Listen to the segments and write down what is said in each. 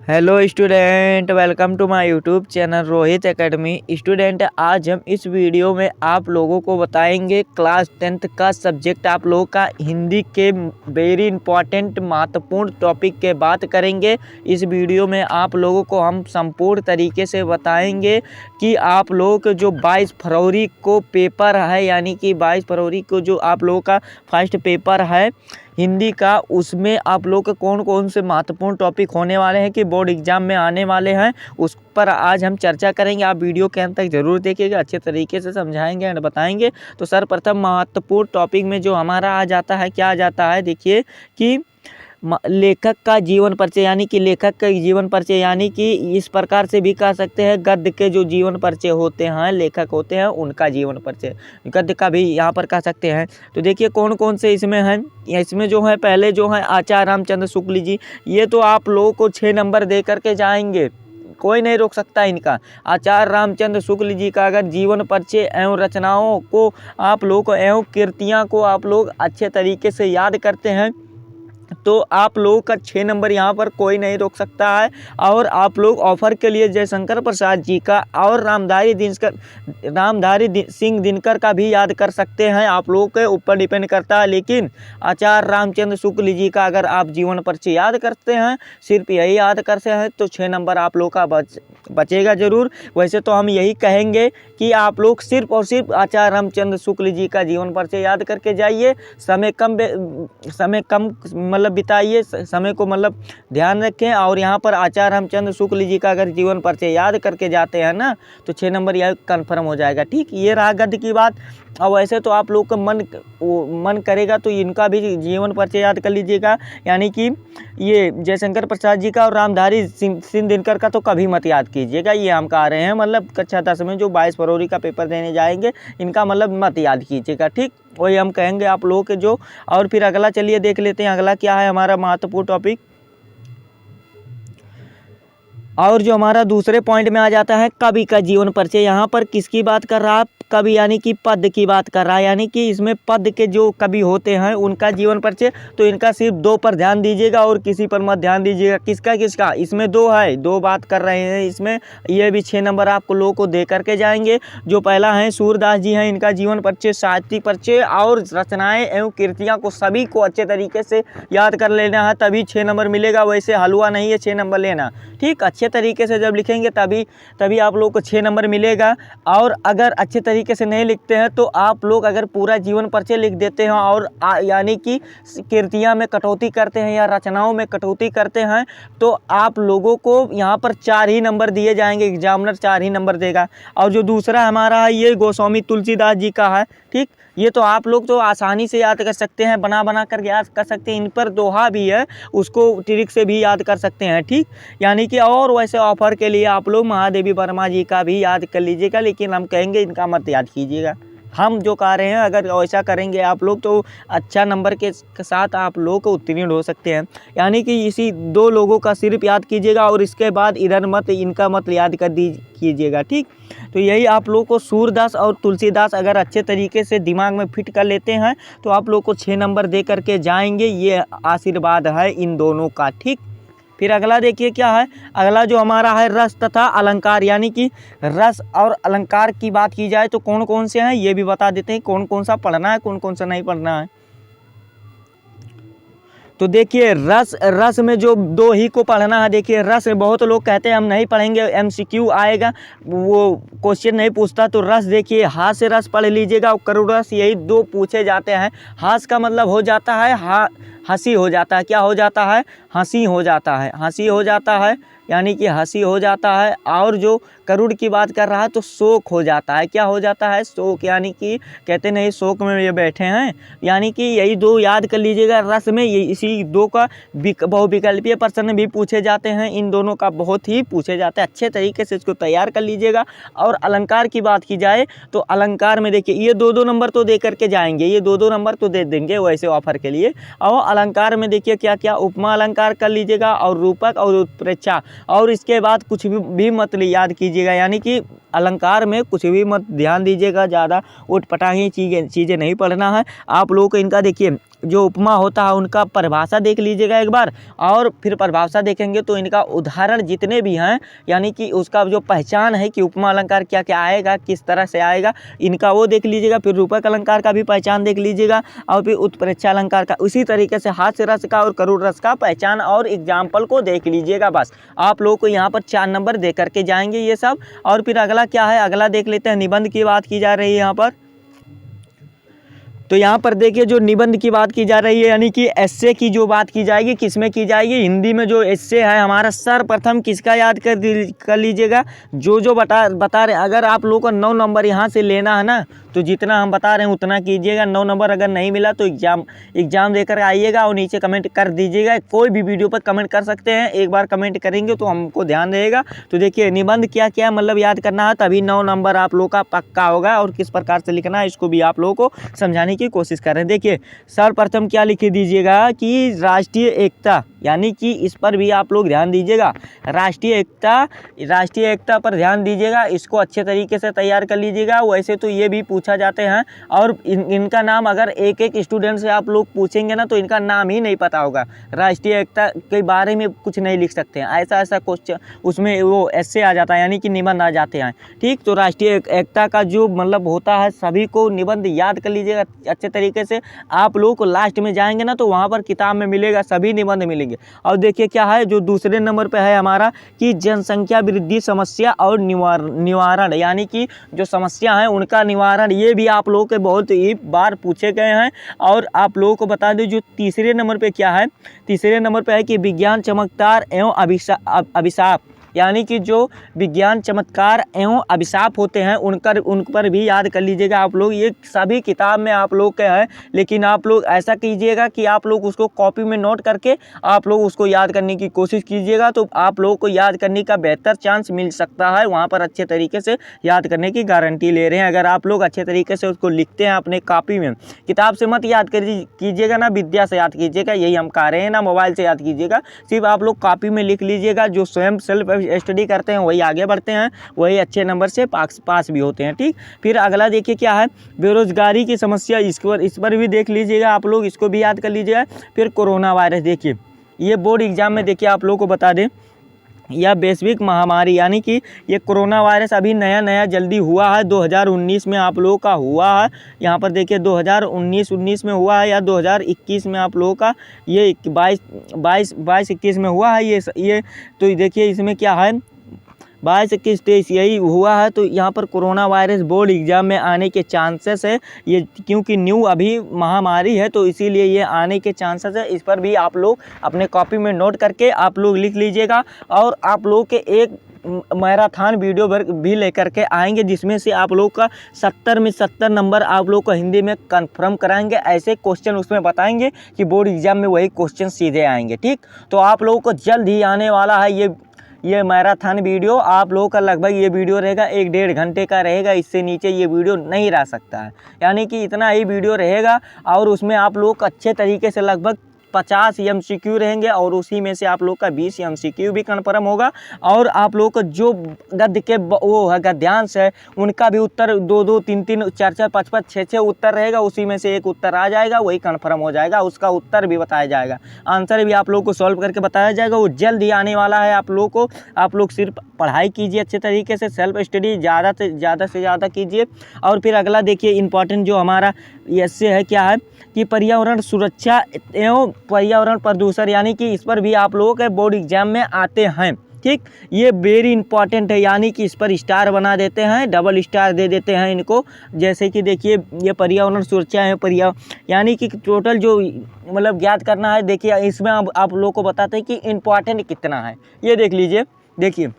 Hello student, welcome to my YouTube channel Rohit Academy. Student, आज हम इस वीडियो में आप लोगों को बताएंगे क्लास 10th का सब्जेक्ट आप लोगों का हिंदी के वेरी इंपॉर्टेंट महत्वपूर्ण टॉपिक के बात करेंगे। इस वीडियो में आप लोगों को हम संपूर्ण तरीके से बताएंगे कि आप लोग जो 22 फरवरी को पेपर है, यानी कि 22 फरवरी को जो आप लोगों का फर्स्ट पेपर है हिंदी का, उसमें आप लोग के कौन कौन से महत्वपूर्ण टॉपिक होने वाले हैं कि बोर्ड एग्जाम में आने वाले हैं, उस पर आज हम चर्चा करेंगे। आप वीडियो के अंत तक जरूर देखिएगा, अच्छे तरीके से समझाएंगे एंड बताएंगे। तो सर्वप्रथम महत्वपूर्ण टॉपिक में जो हमारा आ जाता है, क्या आ जाता है, देखिए कि लेखक का जीवन परिचय, यानी कि लेखक का जीवन परिचय, यानी कि इस प्रकार से भी कह सकते हैं गद्य के जो जीवन परिचय होते हैं, लेखक होते हैं उनका जीवन परिचय, गद्य का भी यहाँ पर कह सकते हैं। तो देखिए कौन कौन से इसमें हैं। इसमें जो है पहले जो है आचार्य रामचंद्र शुक्ल जी, ये तो आप लोगों को 6 नंबर दे करके जाएंगे, कोई नहीं रोक सकता इनका। आचार्य रामचंद्र शुक्ल जी का अगर जीवन परिचय एवं रचनाओं को आप लोग को एवं कृतियाँ को आप लोग अच्छे तरीके से याद करते हैं तो आप लोगों का 6 नंबर यहाँ पर कोई नहीं रोक सकता है। और आप लोग ऑफर के लिए जयशंकर प्रसाद जी का और रामधारी सिंह दिनकर का भी याद कर सकते हैं, आप लोगों के ऊपर डिपेंड करता है। लेकिन आचार्य रामचंद्र शुक्ल जी का अगर आप जीवन परिचय याद करते हैं, सिर्फ यही याद करते हैं, तो 6 नंबर आप लोग का बचेगा जरूर। वैसे तो हम यही कहेंगे कि आप लोग सिर्फ और सिर्फ आचार्य रामचंद्र शुक्ल जी का जीवन परिचय याद करके जाइए। समय कम मतलब बिताइए, समय को मतलब ध्यान रखें। और यहाँ पर आचार्य रामचंद्र शुक्ल जी का अगर जीवन परिचय याद करके जाते हैं ना, तो 6 नंबर यह कन्फर्म हो जाएगा। ठीक, ये रहा गद्य की बात। और वैसे तो आप लोग का मन करेगा तो इनका भी जीवन परिचय याद कर लीजिएगा, यानी कि ये जयशंकर प्रसाद जी का और रामधारी सिंह दिनकर का तो कभी मत याद कीजिएगा। ये हम कह रहे हैं, मतलब कक्षा 10 में जो 22 फरवरी का पेपर देने जाएंगे, इनका मतलब मत याद कीजिएगा। ठीक, वही हम कहेंगे आप लोगों के जो। और फिर अगला चलिए देख लेते हैं, अगला क्या है हमारा महत्वपूर्ण टॉपिक। और जो हमारा दूसरे पॉइंट में आ जाता है कवि का जीवन परिचय। यहाँ पर किसकी बात कर रहा है, कवि यानी कि पद्य की बात कर रहा है, यानी कि इसमें पद्य के जो कवि होते हैं उनका जीवन परिचय। तो इनका सिर्फ 2 पर ध्यान दीजिएगा और किसी पर मत ध्यान दीजिएगा। किसका किसका, इसमें 2 है, 2 बात कर रहे हैं इसमें। ये भी 6 नंबर आप लोगों को दे करके जाएंगे। जो पहला है सूरदास जी हैं, इनका जीवन परिचय, साहित्यिक परिचय और रचनाएं एवं कृतियाँ को सभी को अच्छे तरीके से याद कर लेना है, तभी 6 नंबर मिलेगा। वैसे हलवा नहीं है 6 नंबर लेना। ठीक, अच्छे तरीके से जब लिखेंगे तभी आप लोग को 6 नंबर मिलेगा। और अगर अच्छे तरीके से नहीं लिखते हैं तो आप लोग अगर पूरा जीवन परिचय लिख देते हैं और यानी कि कृतियाँ में कटौती करते हैं या रचनाओं में कटौती करते हैं, तो आप लोगों को यहाँ पर 4 ही नंबर दिए जाएंगे, एग्जामिनर 4 ही नंबर देगा। और जो दूसरा हमारा है ये गोस्वामी तुलसीदास जी का है। ठीक, ये तो आप लोग तो आसानी से याद कर सकते हैं, बना कर याद कर सकते हैं। इन पर दोहा भी है, उसको ट्रिक से भी याद कर सकते हैं। ठीक, यानी कि और वैसे ऑफर के लिए आप लोग महादेवी वर्मा जी का भी याद कर लीजिएगा, लेकिन हम कहेंगे इनका मत याद कीजिएगा। हम जो कह रहे हैं अगर ऐसा करेंगे आप लोग तो अच्छा नंबर के साथ आप लोग उत्तीर्ण हो सकते हैं। यानी कि इसी 2 लोगों का सिर्फ याद कीजिएगा और इसके बाद इधर मत, इनका मत याद कर कीजिएगा। ठीक, तो यही आप लोग को सूरदास और तुलसीदास अगर अच्छे तरीके से दिमाग में फिट कर लेते हैं तो आप लोग को 6 नंबर दे करके जाएंगे। ये आशीर्वाद है इन दोनों का। ठीक, फिर अगला देखिए क्या है। अगला जो हमारा है रस तथा अलंकार, यानी कि रस और अलंकार की बात की जाए तो कौन कौन से हैं ये भी बता देते हैं, कौन कौन सा पढ़ना है, कौन कौन सा नहीं पढ़ना है। तो देखिए रस में जो 2 ही को पढ़ना है। देखिए रस में बहुत लोग कहते हैं हम नहीं पढ़ेंगे, MCQ आएगा, वो क्वेश्चन नहीं पूछता। तो रस देखिए हास्य रस पढ़ लीजिएगा और करुण रस, यही 2 पूछे जाते हैं। हास्य का मतलब हो जाता है हंसी हो जाता है, क्या हो जाता है, हंसी हो जाता है, हंसी हो जाता है, यानी कि हंसी हो जाता है। और जो करुण की बात कर रहा है तो शोक हो जाता है, क्या हो जाता है, शोक, यानी कि कहते नहीं शोक में ये बैठे हैं। यानी कि यही 2 याद कर लीजिएगा। रस में इसी 2 का बहुविकल्पीय प्रश्न भी पूछे जाते हैं, इन दोनों का बहुत ही पूछे जाते हैं, अच्छे तरीके से इसको तैयार कर लीजिएगा। और अलंकार की बात की जाए तो अलंकार में देखिए ये 2-2 नंबर तो दे करके जाएंगे, ये 2-2 नंबर तो दे देंगे वैसे ऑफर के लिए। और अलंकार में देखिए क्या क्या, उपमा अलंकार कर लीजिएगा और रूपक और उत्प्रेक्षा। और इसके बाद कुछ भी मत याद कीजिएगा, यानी कि अलंकार में कुछ भी मत ध्यान दीजिएगा, ज़्यादा उटपटांगी चीज़ें नहीं पढ़ना है आप लोगों को। इनका देखिए जो उपमा होता है उनका परिभाषा देख लीजिएगा एक बार, और फिर परिभाषा देखेंगे तो इनका उदाहरण जितने भी हैं, यानी कि उसका जो पहचान है कि उपमा अलंकार क्या क्या आएगा, किस तरह से आएगा, इनका वो देख लीजिएगा। फिर रूपक अलंकार का भी पहचान देख लीजिएगा, और फिर उत्प्रेक्षा अलंकार का, उसी तरीके से हास्य रस का और करुण रस का पहचान और एग्जाम्पल को देख लीजिएगा। बस आप लोगों को यहाँ पर 4 नंबर दे करके जाएंगे ये सब। और फिर अगला क्या है, अगला देख लेते हैं। निबंध की बात की जा रही है यहाँ पर, तो यहाँ पर देखिए जो निबंध की बात की जा रही है, यानी कि एस्से की जो बात की जाएगी, किस में की जाएगी, हिंदी में जो एस्से है हमारा, सर्वप्रथम किसका याद कर लीजिएगा, जो बता रहे। अगर आप लोगों को 9 नंबर यहाँ से लेना है ना, तो जितना हम बता रहे हैं उतना कीजिएगा। 9 नंबर अगर नहीं मिला तो एग्जाम देकर आइएगा और नीचे कमेंट कर दीजिएगा। कोई भी वीडियो पर कमेंट कर सकते हैं, एक बार कमेंट करेंगे तो हमको ध्यान रहेगा। तो देखिए निबंध क्या क्या मतलब याद करना है, तभी 9 नंबर आप लोग का पक्का होगा। और किस प्रकार से लिखना है इसको भी आप लोगों को समझाने की कोशिश कर रहे हैं। देखिए सर्वप्रथम क्या लिख दीजिएगा कि राष्ट्रीय एकता, यानी कि इस पर भी आप लोग ध्यान दीजिएगा। राष्ट्रीय एकता पर ध्यान दीजिएगा, इसको अच्छे तरीके से तैयार कर लीजिएगा। वैसे तो ये भी पूछा जाते हैं, और इनका नाम अगर एक एक स्टूडेंट से आप लोग पूछेंगे ना तो इनका नाम ही नहीं पता होगा। राष्ट्रीय एकता के बारे में कुछ नहीं लिख सकते हैं, ऐसा क्वेश्चन उसमें वो ऐसे आ जाता है, यानी कि निबंध आ जाते हैं। ठीक, तो राष्ट्रीय एकता का जो मतलब होता है, सभी को निबंध याद कर लीजिएगा अच्छे तरीके से। आप लोग को लास्ट में जाएंगे ना तो वहाँ पर किताब में मिलेगा, सभी निबंध मिलेंगे। और देखिए क्या है जो दूसरे नंबर पे है हमारा, कि जनसंख्या वृद्धि समस्या और निवारण, यानी कि जो समस्या है उनका निवारण। ये भी आप लोगों के बहुत ही बार पूछे गए हैं। और आप लोगों को बता दें जो तीसरे नंबर पे क्या है, तीसरे नंबर पे है कि विज्ञान चमत्कार एवं अभिशाप, यानी कि जो विज्ञान चमत्कार एवं अभिशाप होते हैं उन पर भी याद कर लीजिएगा आप लोग। ये सभी किताब में आप लोग के हैं, लेकिन आप लोग ऐसा कीजिएगा कि आप लोग उसको कॉपी में नोट करके आप लोग उसको याद करने की कोशिश कीजिएगा, तो आप लोगों को याद करने का बेहतर चांस मिल सकता है। वहाँ पर अच्छे तरीके से याद करने की गारंटी ले रहे हैं। अगर आप लोग अच्छे तरीके से उसको लिखते हैं अपने कॉपी में, किताब से मत याद कीजिएगा ना, विद्या से याद कीजिएगा, यही हम कह रहे हैं ना, मोबाइल से याद कीजिएगा। सिर्फ आप लोग कॉपी में लिख लीजिएगा। जो स्वयं सेल्फ स्टडी करते हैं वही आगे बढ़ते हैं, वही अच्छे नंबर से पास भी होते हैं। ठीक, फिर अगला देखिए क्या है, बेरोजगारी की समस्या, इस पर भी देख लीजिएगा आप लोग, इसको भी याद कर लीजिएगा। फिर कोरोना वायरस, देखिए ये बोर्ड एग्जाम में देखिए आप लोगों को बता दें, यह वैश्विक महामारी, यानी कि ये कोरोना वायरस अभी नया जल्दी हुआ है, 2019 में आप लोगों का हुआ है। यहाँ पर देखिए 2019 में हुआ है, या 2021 में आप लोगों का ये 22-21 में हुआ है ये। तो देखिए इसमें क्या है, 22-21-23 यही हुआ है। तो यहाँ पर कोरोना वायरस बोर्ड एग्जाम में आने के चांसेस है, ये क्योंकि न्यू अभी महामारी है तो इसीलिए ये आने के चांसेस है। इस पर भी आप लोग अपने कॉपी में नोट करके आप लोग लिख लीजिएगा। और आप लोग के एक मैराथन वीडियो भी लेकर के आएंगे, जिसमें से आप लोग का 70 में 70 नंबर आप लोग को हिंदी में कंफर्म कराएंगे। ऐसे क्वेश्चन उसमें बताएंगे कि बोर्ड एग्जाम में वही क्वेश्चन सीधे आएंगे। ठीक, तो आप लोगों को जल्द ही आने वाला है ये मैराथन वीडियो। आप लोगों का लगभग ये वीडियो रहेगा 1-1.5 घंटे का रहेगा, इससे नीचे ये वीडियो नहीं रह सकता है, यानी कि इतना ही वीडियो रहेगा। और उसमें आप लोग अच्छे तरीके से लगभग 50 MCQ रहेंगे, और उसी में से आप लोग का 20 MCQ भी कन्फर्म होगा। और आप लोग को जो गद्य के वो है गद्यांश है उनका भी उत्तर 2-2, 3-3, 4-4, 5-5, 6-6 उत्तर रहेगा, उसी में से एक उत्तर आ जाएगा, वही कन्फर्म हो जाएगा, उसका उत्तर भी बताया जाएगा, आंसर भी आप लोग को सॉल्व करके बताया जाएगा। वो जल्द ही आने वाला है आप लोग को। आप लोग सिर्फ पढ़ाई कीजिए अच्छे तरीके से, सेल्फ स्टडी ज़्यादा से ज़्यादा कीजिए। और फिर अगला देखिए इंपॉर्टेंट जो हमारा इससे है क्या है, कि पर्यावरण सुरक्षा एवं पर्यावरण प्रदूषण, यानी कि इस पर भी आप लोगों के बोर्ड एग्जाम में आते हैं। ठीक, ये वेरी इंपॉर्टेंट है, यानी कि इस पर स्टार बना देते हैं, डबल स्टार दे देते हैं इनको। जैसे कि देखिए ये पर्यावरण सुरक्षा है, यानी कि टोटल जो मतलब ज्ञात करना है। देखिए इसमें आप लोगों को बताते हैं कि इम्पॉर्टेंट कितना है, ये देख लीजिए। देखिए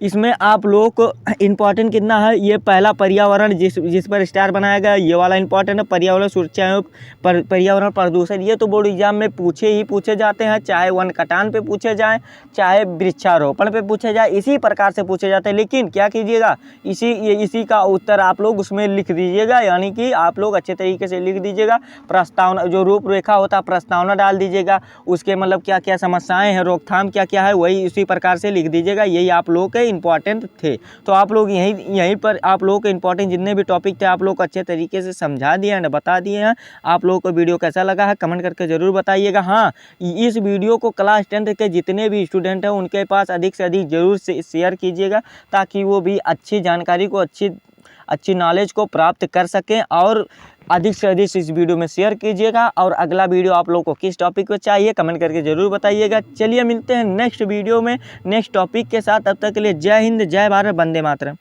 इसमें आप लोग को इम्पॉर्टेंट कितना है, ये पहला पर्यावरण जिस पर स्टार बनाया गया, ये वाला इम्पॉर्टेंट है। पर्यावरण सुरक्षा एवं पर्यावरण प्रदूषण, ये तो बोर्ड एग्जाम में पूछे जाते हैं, चाहे वन कटान पे पूछे जाए, चाहे वृक्षारोपण पे पूछे जाए, इसी प्रकार से पूछे जाते हैं। लेकिन क्या कीजिएगा, इसी का उत्तर आप लोग उसमें लिख दीजिएगा, यानी कि आप लोग अच्छे तरीके से लिख दीजिएगा। प्रस्तावना जो रूपरेखा होता है, प्रस्तावना डाल दीजिएगा, उसके मतलब क्या क्या समस्याएँ हैं, रोकथाम क्या क्या है, वही उसी प्रकार से लिख दीजिएगा। यही आप लोग लोगों के इंपॉर्टेंट थे। तो आप लोग यहीं पर आप लोगों के इंपॉर्टेंट जितने भी टॉपिक थे आप लोग को अच्छे तरीके से समझा दिए हैं, बता दिए हैं। आप लोगों को वीडियो कैसा लगा है कमेंट करके ज़रूर बताइएगा। हाँ, इस वीडियो को क्लास 10 के जितने भी स्टूडेंट हैं उनके पास अधिक से अधिक ज़रूर से शेयर कीजिएगा, ताकि वो भी अच्छी जानकारी को अच्छी नॉलेज को प्राप्त कर सकें। और अधिक से अधिक इस वीडियो में शेयर कीजिएगा। और अगला वीडियो आप लोगों को किस टॉपिक पे चाहिए कमेंट करके ज़रूर बताइएगा। चलिए मिलते हैं नेक्स्ट वीडियो में नेक्स्ट टॉपिक के साथ। तब तक के लिए जय हिंद, जय भारत, वंदे मातरम।